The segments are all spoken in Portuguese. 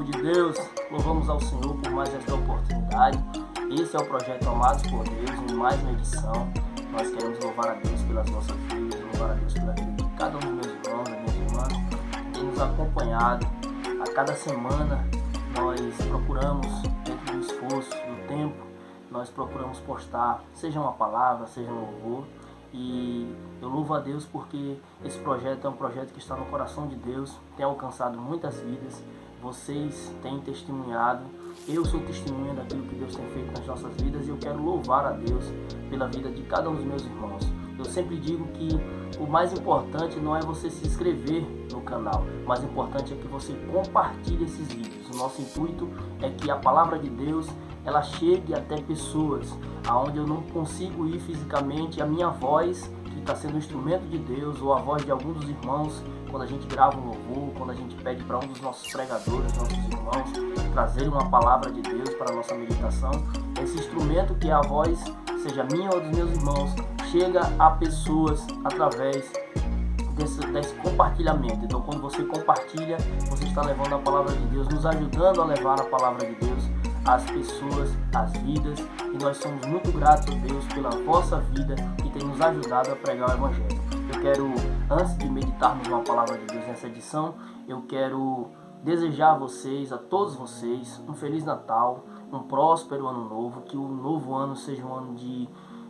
povo de Deus, louvamos ao Senhor por mais esta oportunidade. Esse é o projeto Amados por Deus, em mais uma edição. Nós queremos louvar a Deus pelas nossas vidas, louvar a Deus pela vida de cada um dos meus irmãos, das minhas irmãs, que tem nos acompanhado. A cada semana nós procuramos, dentro do esforço, do tempo, nós procuramos postar, seja uma palavra, seja um louvor. E eu louvo a Deus porque esse projeto é um projeto que está no coração de Deus, tem alcançado muitas vidas, vocês têm testemunhado, eu sou testemunha daquilo que Deus tem feito nas nossas vidas e eu quero louvar a Deus pela vida de cada um dos meus irmãos. Eu sempre digo que o mais importante não é você se inscrever no canal, o mais importante é que você compartilhe esses vídeos. O nosso intuito é que a palavra de Deus ela chegue até pessoas aonde eu não consigo ir fisicamente, a minha voz que está sendo um instrumento de Deus, ou a voz de algum dos irmãos, quando a gente grava um louvor, quando a gente pede para um dos nossos pregadores, nossos irmãos, trazer uma palavra de Deus para a nossa meditação, esse instrumento que é a voz, seja minha ou dos meus irmãos, chega a pessoas através desse compartilhamento. Então quando você compartilha, você está levando a palavra de Deus, nos ajudando a levar a palavra de Deus às pessoas, às vidas, e nós somos muito gratos a Deus pela vossa vida que tem nos ajudado a pregar o Evangelho. Eu quero, antes de meditarmos uma palavra de Deus nessa edição, eu quero desejar a vocês, a todos vocês, um Feliz Natal, um próspero Ano Novo, que o novo ano seja um ano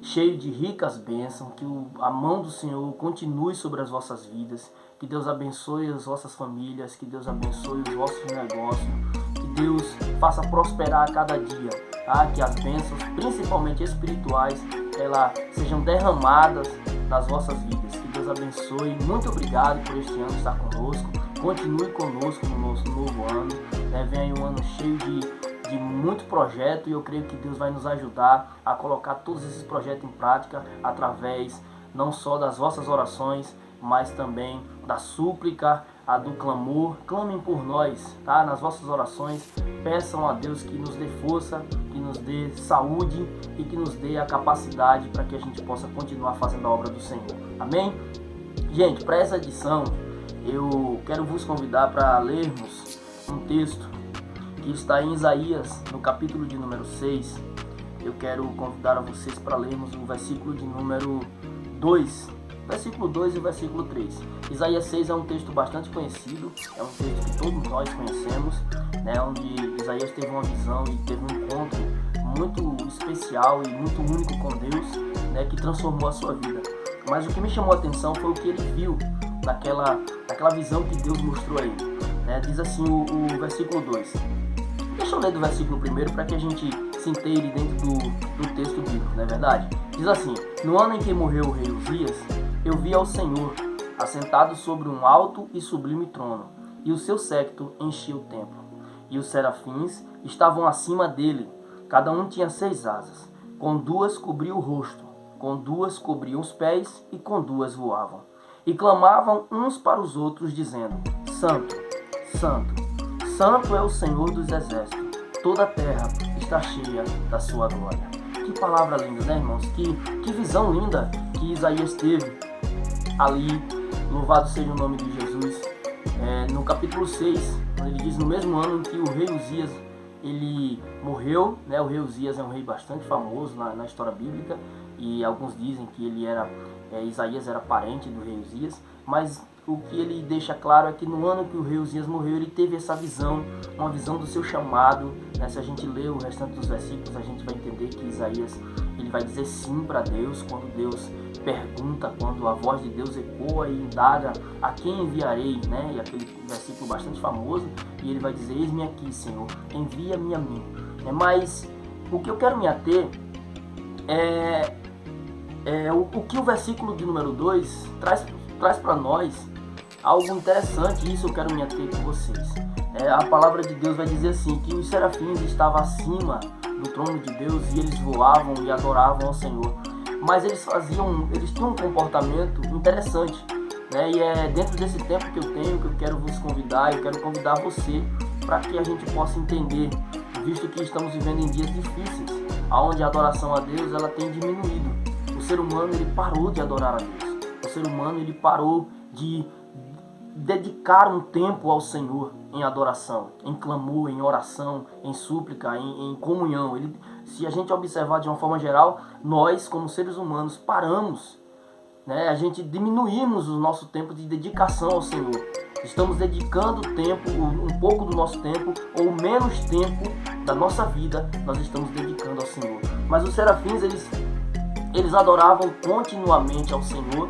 cheio de ricas bênçãos, que a mão do Senhor continue sobre as vossas vidas, que Deus abençoe as vossas famílias, que Deus abençoe os vossos negócios, que Deus faça prosperar a cada dia, tá? Que as bênçãos, principalmente espirituais, elas sejam derramadas nas vossas vidas. Que Deus abençoe. Muito obrigado por este ano estar conosco. Continue conosco no nosso novo ano. Vem aí um ano cheio de muito projeto e eu creio que Deus vai nos ajudar a colocar todos esses projetos em prática através não só das vossas orações, mas também da súplica, a do clamor. Clamem por nós, tá? Nas vossas orações, peçam a Deus que nos dê força, que nos dê saúde e que nos dê a capacidade para que a gente possa continuar fazendo a obra do Senhor. Amém? Gente, para essa edição, eu quero vos convidar para lermos um texto que está em Isaías, no capítulo de número 6. Eu quero convidar a vocês para lermos o versículo de número 2. Versículo 2 e versículo 3. Isaías 6 é um texto bastante conhecido, é um texto que todos nós conhecemos, né, onde Isaías teve uma visão e teve um encontro muito especial e muito único com Deus, né, que transformou a sua vida. Mas o que me chamou a atenção foi o que ele viu naquela visão que Deus mostrou a ele. Né? Diz assim o versículo 2. Deixa eu ler do versículo 1 para que a gente se inteire dentro do texto bíblico, não é verdade? Diz assim: no ano em que morreu o rei Uzias, eu vi ao Senhor assentado sobre um alto e sublime trono, e o seu séquito enchia o templo. E os serafins estavam acima dele, cada um tinha 6 asas, com 2 cobria o rosto, com 2 cobriam os pés, e com 2 voavam. E clamavam uns para os outros, dizendo: Santo, Santo, Santo é o Senhor dos exércitos, toda a terra está cheia da sua glória. Que palavra linda, né, irmãos? Que visão linda que Isaías teve ali. Louvado seja o nome de Jesus. No capítulo 6, ele diz: no mesmo ano em que o rei Uzias ele morreu, né? O rei Uzias é um rei bastante famoso na história bíblica, e alguns dizem que Isaías era parente do rei Uzias, mas o que ele deixa claro é que no ano que o rei Uzias morreu, ele teve essa visão, uma visão do seu chamado, né? Se a gente ler o restante dos versículos, a gente vai entender que Isaías ele vai dizer sim para Deus, quando Deus pergunta, quando a voz de Deus ecoa e indaga: a quem enviarei, né? E aquele versículo bastante famoso, e ele vai dizer: eis-me aqui, Senhor, envia-me a mim. Mas o que eu quero me ater é o que o versículo de número 2 traz para nós algo interessante, e isso eu quero me ater com vocês. A palavra de Deus vai dizer assim, que os serafins estavam acima do trono de Deus e eles voavam e adoravam ao Senhor. Mas eles tinham um comportamento interessante, né? E é dentro desse tempo que eu quero vos convidar, eu quero convidar você para que a gente possa entender, visto que estamos vivendo em dias difíceis, onde a adoração a Deus ela tem diminuído. O ser humano ele parou de adorar a Deus. O ser humano ele parou de dedicar um tempo ao Senhor em adoração, em clamor, em oração, em súplica, em comunhão. Se a gente observar de uma forma geral, nós, como seres humanos, paramos, né? A gente diminuímos o nosso tempo de dedicação ao Senhor. Estamos dedicando tempo, um pouco do nosso tempo, ou menos tempo da nossa vida, nós estamos dedicando ao Senhor. Mas os serafins, eles adoravam continuamente ao Senhor,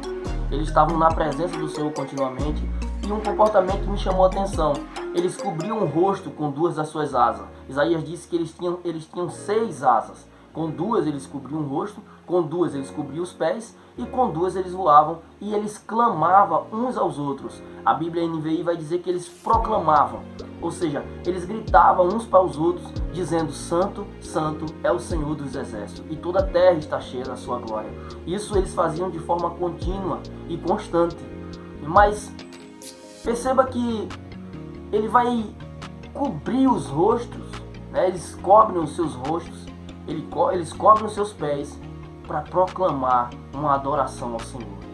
eles estavam na presença do Senhor continuamente, e um comportamento me chamou a atenção. Eles cobriam o rosto com 2 das suas asas. Isaías disse que eles tinham 6 asas. Com 2 eles cobriam o rosto, com 2 eles cobriam os pés, e com 2 eles voavam, e eles clamavam uns aos outros. A Bíblia NVI vai dizer que eles proclamavam, ou seja, eles gritavam uns para os outros, dizendo: Santo, Santo é o Senhor dos Exércitos, e toda a terra está cheia da sua glória. Isso eles faziam de forma contínua e constante. Mas perceba que ele vai cobrir os rostos, né? Eles cobrem os seus rostos, eles cobrem os seus pés para proclamar uma adoração ao Senhor.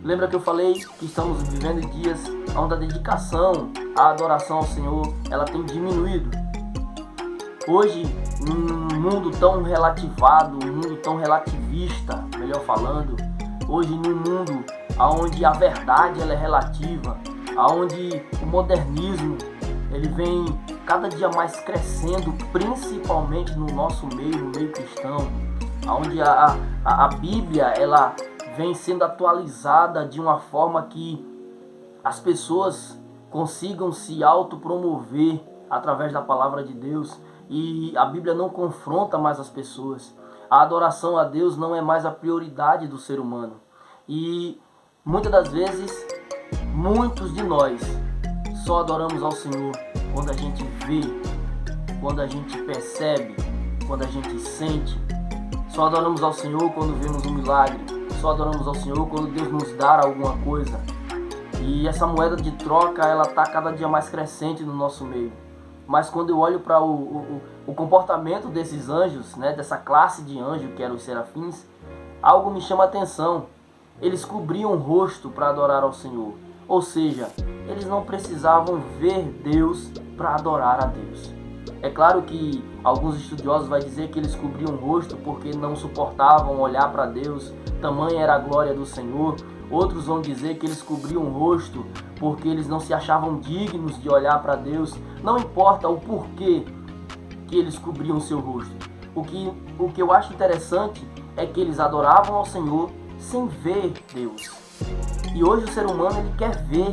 Lembra que eu falei que estamos vivendo dias onde a dedicação, a adoração ao Senhor, ela tem diminuído? Hoje, num mundo tão relativado, um mundo tão relativista, melhor falando, hoje num mundo onde a verdade ela é relativa, onde o modernismo ele vem cada dia mais crescendo, principalmente no nosso meio, no meio cristão, onde a Bíblia ela vem sendo atualizada de uma forma que as pessoas consigam se autopromover através da palavra de Deus, e a Bíblia não confronta mais as pessoas. A adoração a Deus não é mais a prioridade do ser humano, e muitas das vezes muitos de nós só adoramos ao Senhor quando a gente vê, quando a gente percebe, quando a gente sente. Só adoramos ao Senhor quando vemos um milagre. Só adoramos ao Senhor quando Deus nos dá alguma coisa. E essa moeda de troca, ela está cada dia mais crescente no nosso meio. Mas quando eu olho para o comportamento desses anjos, né, dessa classe de anjos que eram os serafins, algo me chama a atenção. Eles cobriam o rosto para adorar ao Senhor. Ou seja, eles não precisavam ver Deus para adorar a Deus. É claro que alguns estudiosos vão dizer que eles cobriam o rosto porque não suportavam olhar para Deus, tamanha era a glória do Senhor. Outros vão dizer que eles cobriam o rosto porque eles não se achavam dignos de olhar para Deus. Não importa o porquê que eles cobriam o seu rosto. O que eu acho interessante é que eles adoravam ao Senhor sem ver Deus. E hoje o ser humano ele quer ver.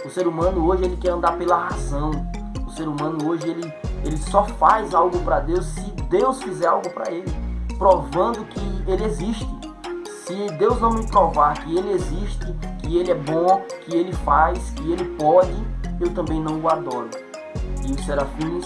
O ser humano hoje ele quer andar pela razão. O ser humano hoje ele só faz algo para Deus se Deus fizer algo para ele, provando que ele existe. Se Deus não me provar que ele existe, que ele é bom, que ele faz, que ele pode, eu também não o adoro. E os serafins,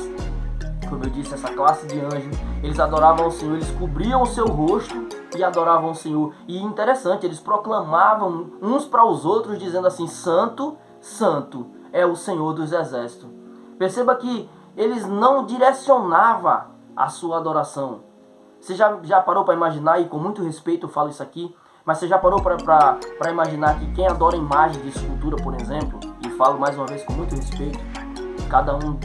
como eu disse, essa classe de anjos, eles adoravam o Senhor, eles cobriam o seu rosto e adoravam o Senhor. E interessante, eles proclamavam uns para os outros, dizendo assim: Santo, Santo é o Senhor dos Exércitos. Perceba que eles não direcionavam a sua adoração. Você já parou para imaginar, e com muito respeito eu falo isso aqui, mas você já parou para imaginar que quem adora imagem de escultura, por exemplo, e falo mais uma vez com muito respeito, cada um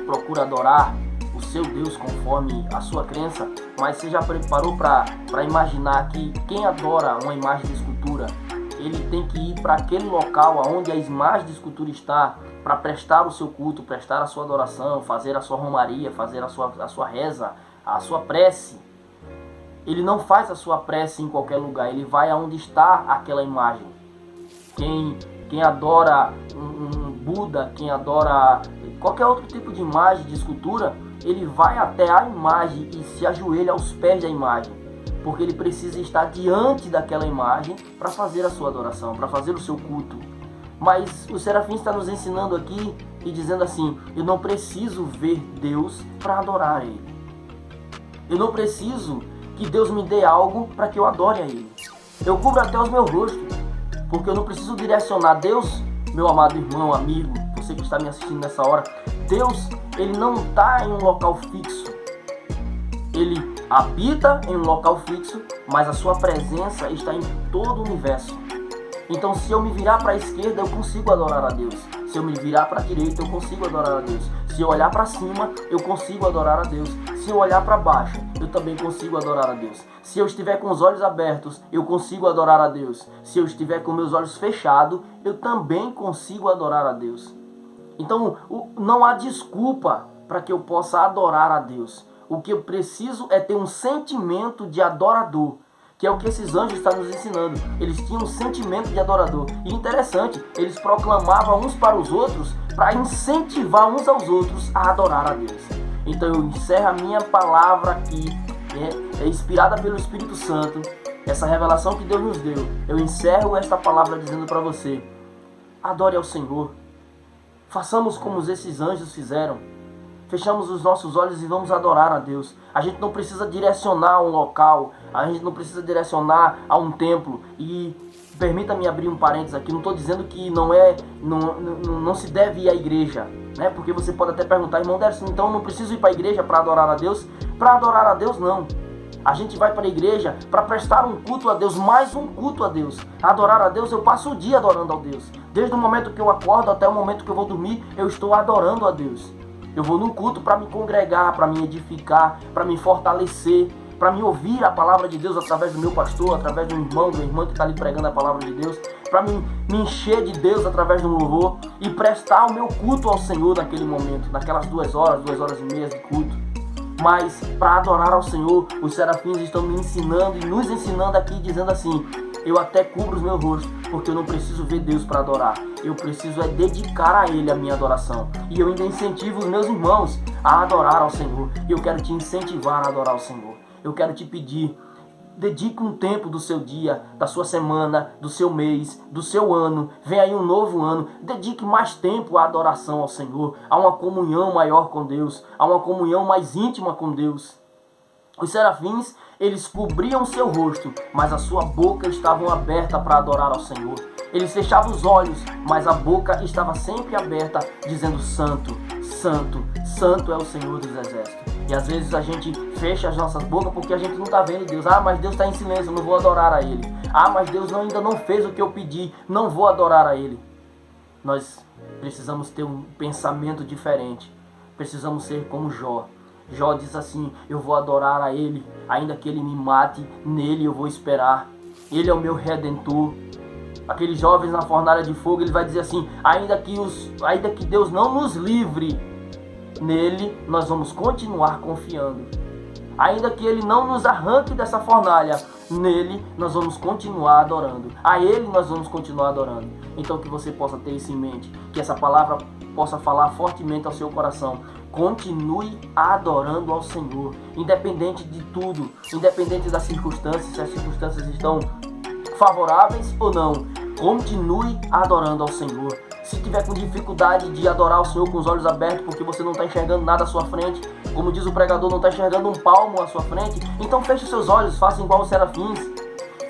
procura adorar o seu Deus conforme a sua crença, mas você já parou para imaginar que quem adora uma imagem de escultura, ele tem que ir para aquele local onde a imagem de escultura está, para prestar o seu culto, prestar a sua adoração, fazer a sua romaria, fazer a sua reza, a sua prece. Ele não faz a sua prece em qualquer lugar, ele vai aonde está aquela imagem. Quem adora um Buda, quem adora qualquer outro tipo de imagem, de escultura, ele vai até a imagem e se ajoelha aos pés da imagem, porque ele precisa estar diante daquela imagem para fazer a sua adoração, para fazer o seu culto. Mas o serafim está nos ensinando aqui e dizendo assim: eu não preciso ver Deus para adorar Ele. Eu não preciso que Deus me dê algo para que eu adore a Ele. Eu cubro até os meus rostos, porque eu não preciso direcionar Deus, meu amado irmão, amigo, você que está me assistindo nessa hora. Deus, Ele não está em um local fixo. Ele habita em um local fixo, mas a sua presença está em todo o universo. Então, se eu me virar para a esquerda, eu consigo adorar a Deus. Se eu me virar para a direita, eu consigo adorar a Deus. Se eu olhar para cima, eu consigo adorar a Deus. Se eu olhar para baixo, eu também consigo adorar a Deus. Se eu estiver com os olhos abertos, eu consigo adorar a Deus. Se eu estiver com meus olhos fechados, eu também consigo adorar a Deus. Então, não há desculpa para que eu possa adorar a Deus. O que eu preciso é ter um sentimento de adorador, que é o que esses anjos estão nos ensinando. Eles tinham um sentimento de adorador. E interessante, eles proclamavam uns para os outros para incentivar uns aos outros a adorar a Deus. Então eu encerro a minha palavra aqui, é inspirada pelo Espírito Santo, essa revelação que Deus nos deu. Eu encerro esta palavra dizendo para você: adore ao Senhor. Façamos como esses anjos fizeram. Fechamos os nossos olhos e vamos adorar a Deus. A gente não precisa direcionar um local, a gente não precisa direcionar a um templo. E permita-me abrir um parênteses aqui, não estou dizendo que não se deve ir à igreja, né? Porque você pode até perguntar: irmão Derson, então eu não preciso ir para a igreja para adorar a Deus? Para adorar a Deus, não. A gente vai para a igreja para prestar um culto a Deus, mais um culto a Deus. Adorar a Deus, eu passo o dia adorando a Deus. Desde o momento que eu acordo até o momento que eu vou dormir, eu estou adorando a Deus. Eu vou num culto para me congregar, para me edificar, para me fortalecer, para me ouvir a palavra de Deus através do meu pastor, através do irmão, do irmão que está ali pregando a palavra de Deus, para me encher de Deus através do louvor e prestar o meu culto ao Senhor naquele momento, naquelas 2 horas e meia de culto. Mas para adorar ao Senhor, os serafins estão me ensinando e nos ensinando aqui, dizendo assim: eu até cubro os meus rostos, porque eu não preciso ver Deus para adorar. Eu preciso dedicar a Ele a minha adoração. E eu ainda incentivo os meus irmãos a adorar ao Senhor. E eu quero te incentivar a adorar ao Senhor. Eu quero te pedir: dedique um tempo do seu dia, da sua semana, do seu mês, do seu ano. Vem aí um novo ano. Dedique mais tempo à adoração ao Senhor, a uma comunhão maior com Deus, a uma comunhão mais íntima com Deus. Os serafins, eles cobriam seu rosto, mas a sua boca estava aberta para adorar ao Senhor. Eles fechavam os olhos, mas a boca estava sempre aberta, dizendo: Santo, Santo, Santo é o Senhor dos Exércitos. E às vezes a gente fecha as nossas bocas porque a gente não está vendo Deus. Ah, mas Deus está em silêncio, eu não vou adorar a Ele. Ah, mas Deus ainda não fez o que eu pedi, não vou adorar a Ele. Nós precisamos ter um pensamento diferente. Precisamos ser como Jó. Jó diz assim: eu vou adorar a Ele, ainda que Ele me mate, nele eu vou esperar. Ele é o meu Redentor. Aqueles jovens na fornalha de fogo, ele vai dizer assim: ainda que Deus não nos livre, nele nós vamos continuar confiando. Ainda que Ele não nos arranque dessa fornalha, nele nós vamos continuar adorando. A Ele nós vamos continuar adorando. Então que você possa ter isso em mente, que essa palavra possa falar fortemente ao seu coração. Continue adorando ao Senhor, independente de tudo, independente das circunstâncias, se as circunstâncias estão favoráveis ou não. Continue adorando ao Senhor. Se tiver com dificuldade de adorar o Senhor com os olhos abertos, porque você não está enxergando nada à sua frente, como diz o pregador, não está enxergando um palmo à sua frente, então feche os seus olhos, faça igual os serafins.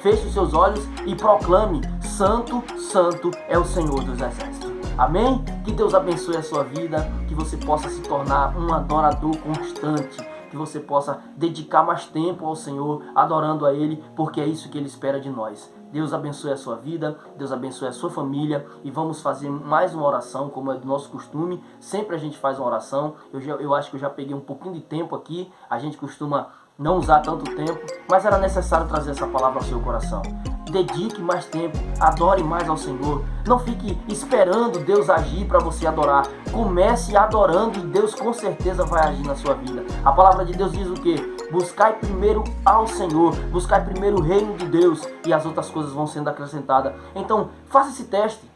Feche os seus olhos e proclame: Santo, Santo é o Senhor dos Exércitos. Amém? Que Deus abençoe a sua vida, que você possa se tornar um adorador constante, que você possa dedicar mais tempo ao Senhor, adorando a Ele, porque é isso que Ele espera de nós. Deus abençoe a sua vida, Deus abençoe a sua família, e vamos fazer mais uma oração, como é do nosso costume. Sempre a gente faz uma oração. Eu acho que eu já peguei um pouquinho de tempo aqui, a gente costuma não usar tanto tempo, mas era necessário trazer essa palavra ao seu coração. Dedique mais tempo, adore mais ao Senhor. Não fique esperando Deus agir para você adorar. Comece adorando e Deus com certeza vai agir na sua vida. A palavra de Deus diz o quê? Buscai primeiro ao Senhor, buscai primeiro o reino de Deus e as outras coisas vão sendo acrescentadas. Então, faça esse teste.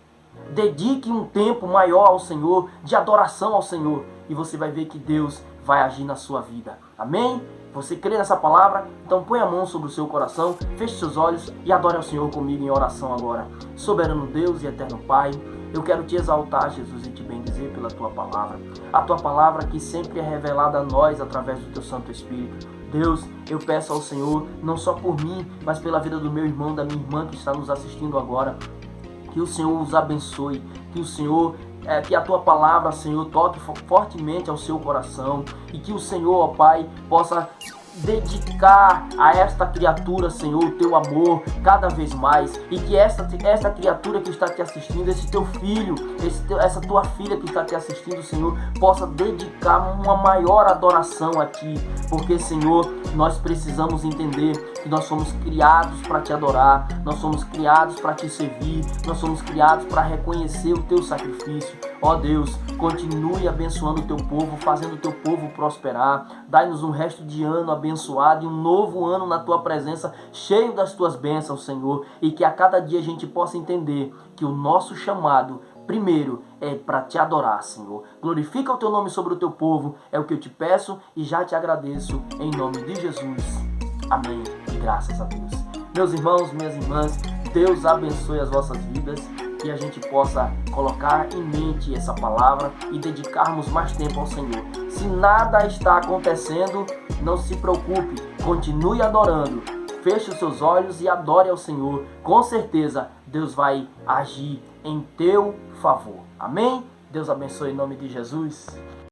Dedique um tempo maior ao Senhor, de adoração ao Senhor, e você vai ver que Deus vai agir na sua vida. Amém? Você crê nessa palavra? Então põe a mão sobre o seu coração, feche seus olhos e adore ao Senhor comigo em oração agora. Soberano Deus e eterno Pai, eu quero te exaltar, Jesus, e te bendizer pela tua palavra. A tua palavra que sempre é revelada a nós através do teu Santo Espírito. Deus, eu peço ao Senhor, não só por mim, mas pela vida do meu irmão, da minha irmã que está nos assistindo agora, que o Senhor os abençoe, que o Senhor, que a tua palavra, Senhor, toque fortemente ao seu coração e que o Senhor, ó Pai, possa dedicar a esta criatura, Senhor, o teu amor cada vez mais, e que esta criatura que está te assistindo, esse teu filho, essa tua filha que está te assistindo, Senhor, possa dedicar uma maior adoração a Ti, porque, Senhor, nós precisamos entender que nós somos criados para Te adorar, nós somos criados para Te servir, nós somos criados para reconhecer o Teu sacrifício. Ó Deus, continue abençoando o Teu povo, fazendo o Teu povo prosperar. Dai-nos um resto de ano abençoado e um novo ano na Tua presença, cheio das Tuas bênçãos, Senhor, e que a cada dia a gente possa entender que o nosso chamado primeiro é para Te adorar, Senhor. Glorifica o Teu nome sobre o Teu povo, é o que eu te peço e já te agradeço, em nome de Jesus. Amém e graças a Deus. Meus irmãos, minhas irmãs, Deus abençoe as vossas vidas, que a gente possa colocar em mente essa palavra e dedicarmos mais tempo ao Senhor. Se nada está acontecendo, não se preocupe, continue adorando. Feche os seus olhos e adore ao Senhor. Com certeza, Deus vai agir em teu favor. Amém? Deus abençoe em nome de Jesus.